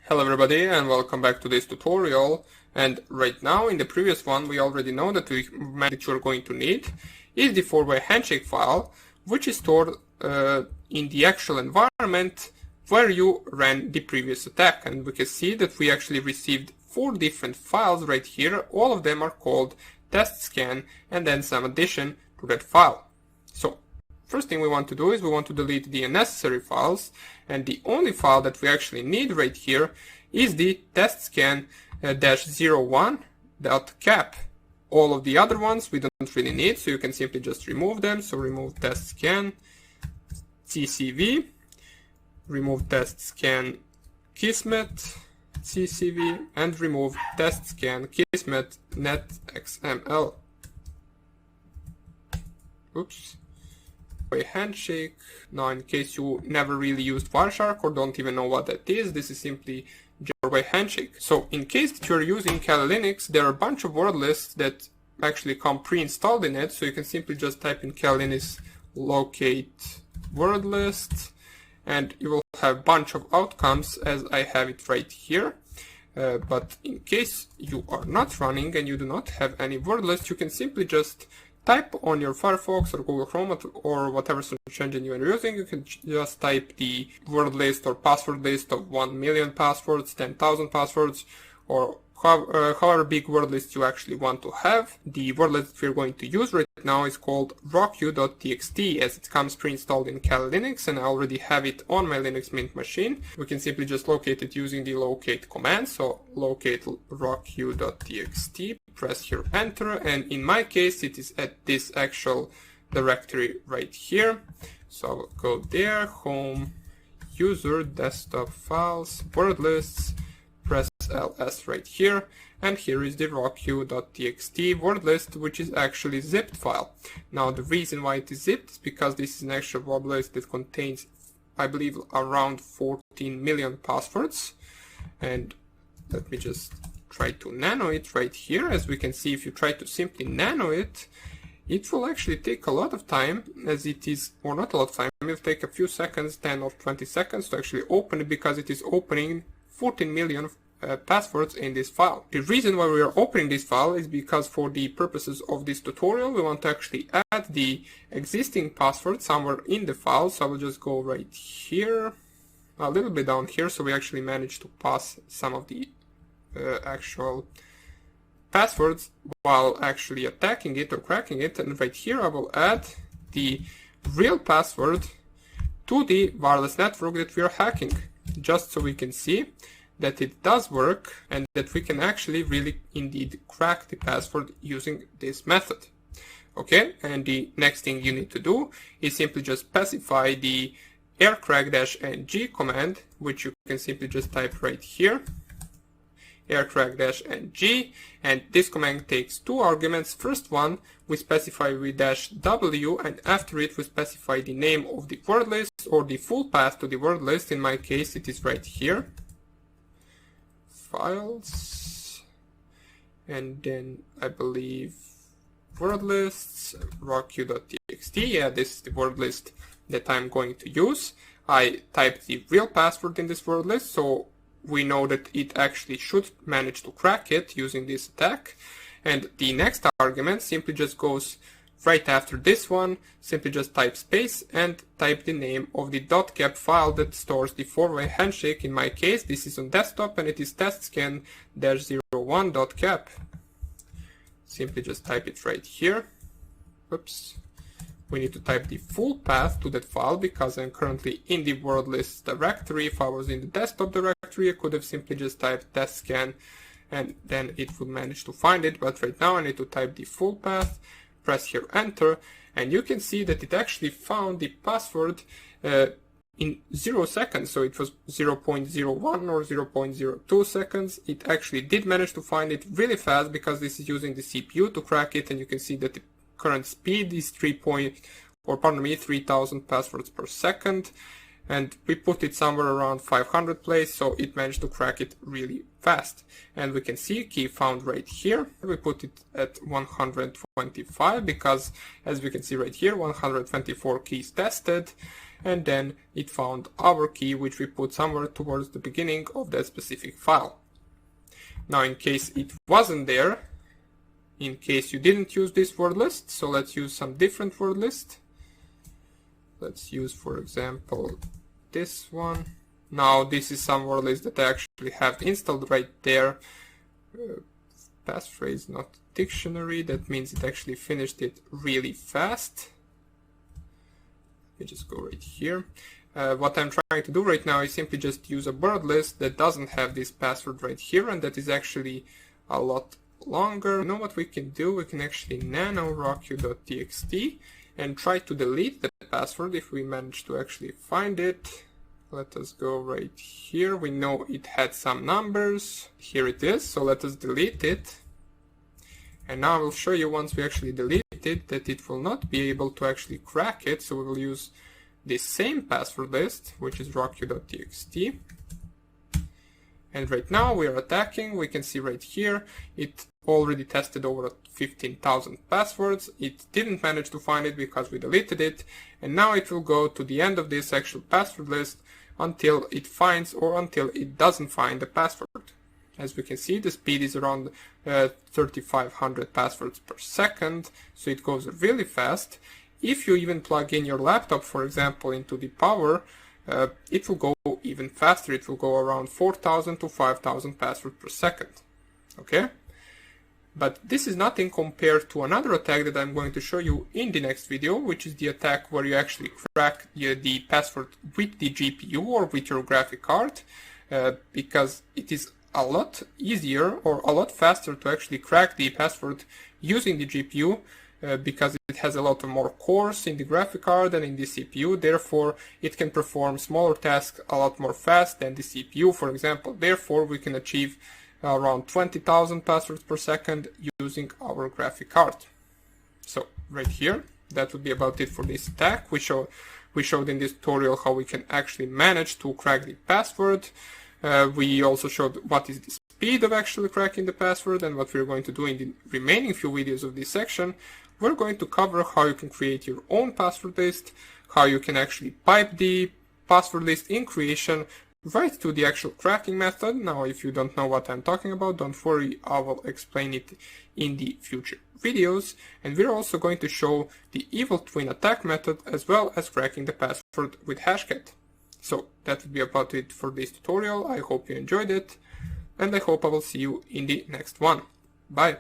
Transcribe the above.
Hello everybody and welcome back to this tutorial. And right now in the previous one we already know that that you're going to need is the four-way handshake file, which is stored in the actual environment where you ran the previous attack. And we can see that we actually received 4 different files right here. All of them are called test scan and then some addition to that file. So first thing we want to do is we want to delete the unnecessary files, and the only file that we actually need right here is the testscan-01.cap. All of the other ones we don't really need, so you can simply just remove them. So remove testscan CCV, remove testscan Kismet CCV, and remove testscan Kismet netxml. Oops. Handshake. Now, in case you never really used Wireshark or don't even know what that is, this is simply four-way handshake. So in case that you're using Kali Linux, there are a bunch of word lists that actually come pre-installed in it, so you can simply just type in Kali Linux locate word list and you will have a bunch of outcomes as I have it right here. But in case you are not running and you do not have any word list, you can simply just type on your Firefox or Google Chrome or whatever search engine you are using. You can just type the word list or password list of 1 million passwords, 10,000 passwords, or however big word list you actually want to have. The word list we're going to use right now is called rockyou.txt, as it comes pre-installed in Kali Linux and I already have it on my Linux Mint machine. We can simply just locate it using the locate command. So locate rockyou.txt, press here enter, and in my case it is at this actual directory right here. So I will go there, home, user, desktop files, word lists, press ls right here, and here is the rockyou.txt word list, which is actually zipped file. Now the reason why it is zipped is because this is an actual word list that contains, I believe, around 14 million passwords. And let me just try to nano it right here. As we can see, if you try to simply nano it, it will actually take a lot of time, as it is, or not a lot of time, it will take a few seconds, 10 or 20 seconds to actually open it, because it is opening 14 million passwords in this file. The reason why we are opening this file is because for the purposes of this tutorial we want to actually add the existing password somewhere in the file. So I will just go right here, a little bit down here, so we actually managed to pass some of the actual passwords while actually attacking it or cracking it. And right here I will add the real password to the wireless network that we are hacking, just so we can see that it does work and that we can actually really indeed crack the password using this method. Okay, and the next thing you need to do is simply just specify the aircrack-ng command, which you can simply just type right here, aircrack-ng, and this command takes 2 arguments. First one we specify with -w, and after it we specify the name of the word list or the full path to the word list. In my case it is right here, files, and then I believe word lists, rockyou.txt. Yeah, this is the word list that I'm going to use. I typed the real password in this word list, so we know that it actually should manage to crack it using this attack. And the next argument simply just goes right after this one. Simply just type space and type the name of the .cap file that stores the four-way handshake. In my case this is on desktop and it is testscan-01.cap. Simply just type it right here. Oops. We need to type the full path to that file because I'm currently in the word list directory. If I was in the desktop directory I could have simply just typed testscan and then it would manage to find it, but right now I need to type the full path, press here enter, and you can see that it actually found the password in 0 seconds. So it was 0.01 or 0.02 seconds. It actually did manage to find it really fast because this is using the CPU to crack it, and you can see that the current speed is 3,000 passwords per second, and we put it somewhere around 500 place, so it managed to crack it really fast. And we can see key found right here. We put it at 125 because, as we can see right here, 124 keys tested, and then it found our key, which we put somewhere towards the beginning of that specific file. Now, in case it wasn't there, in case you didn't use this word list, so let's use some different word list. Let's use, for example, this one. Now, this is some word list that I actually have installed right there. Passphrase, not dictionary. That means it actually finished it really fast. Let me just go right here. What I'm trying to do right now is simply just use a word list that doesn't have this password right here, and that is actually a lot longer. You know what we can do? We can actually nano rockyou.txt and try to delete the password if we manage to actually find it. Let us go right here. We know it had some numbers. Here it is, so let us delete it. And now I will show you, once we actually delete it, that it will not be able to actually crack it. So we will use this same password list, which is rockyou.txt. And right now we are attacking. We can see right here, it already tested over 15,000 passwords. It didn't manage to find it because we deleted it. And now it will go to the end of this actual password list until it finds or until it doesn't find the password. As we can see, the speed is around 3,500 passwords per second, so it goes really fast. If you even plug in your laptop, for example, into the power, it will go even faster. It will go around 4,000 to 5,000 passwords per second. Okay? But this is nothing compared to another attack that I'm going to show you in the next video, which is the attack where you actually crack the password with the GPU or with your graphic card, because it is a lot easier or a lot faster to actually crack the password using the GPU, because it has a lot more cores in the graphic card and in the CPU. Therefore, it can perform smaller tasks a lot more fast than the CPU, for example. Therefore, we can achieve around 20,000 passwords per second using our graphic card. So right here, that would be about it for this attack. We showed in this tutorial how we can actually manage to crack the password. We also showed what is the speed of actually cracking the password, and what we're going to do in the remaining few videos of this section. We're going to cover how you can create your own password list, how you can actually pipe the password list in creation right to the actual cracking method. Now, if you don't know what I'm talking about, don't worry, I will explain it in the future videos. And we're also going to show the Evil Twin attack method as well as cracking the password with Hashcat. So that would be about it for this tutorial. I hope you enjoyed it, and I hope I will see you in the next one. Bye!